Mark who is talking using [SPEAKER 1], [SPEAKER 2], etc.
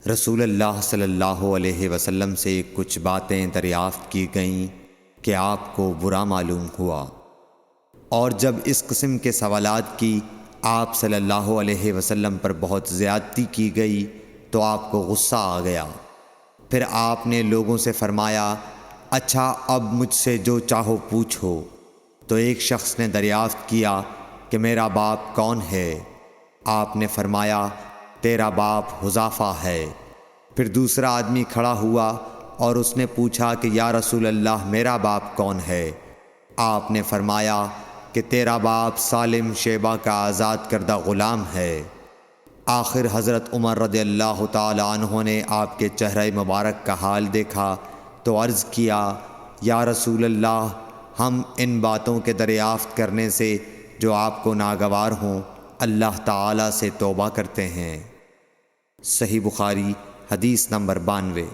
[SPEAKER 1] رسول اللہ صلی اللہ علیہ وسلم سے کچھ باتیں دریافت کی گئیں کہ آپ کو برا معلوم ہوا، اور جب اس قسم کے سوالات کی آپ صلی اللہ علیہ وسلم پر بہت زیادتی کی گئی تو آپ کو غصہ آ گیا۔ پھر آپ نے لوگوں سے فرمایا، اچھا اب مجھ سے جو چاہو پوچھو۔ تو ایک شخص نے دریافت کیا کہ میرا باپ کون ہے؟ آپ نے فرمایا، تیرا باپ حذافہ ہے۔ پھر دوسرا آدمی کھڑا ہوا اور اس نے پوچھا کہ یا رسول اللہ میرا باپ کون ہے؟ آپ نے فرمایا کہ تیرا باپ سالم شیبہ کا آزاد کردہ غلام ہے۔ آخر حضرت عمر رضی اللہ تعالی عنہ نے آپ کے چہرہ مبارک کا حال دیکھا تو عرض کیا، یا رسول اللہ ہم ان باتوں کے دریافت کرنے سے جو آپ کو ناگوار ہوں اللہ تعالی سے توبہ کرتے ہیں۔ صحیح بخاری حدیث نمبر 92۔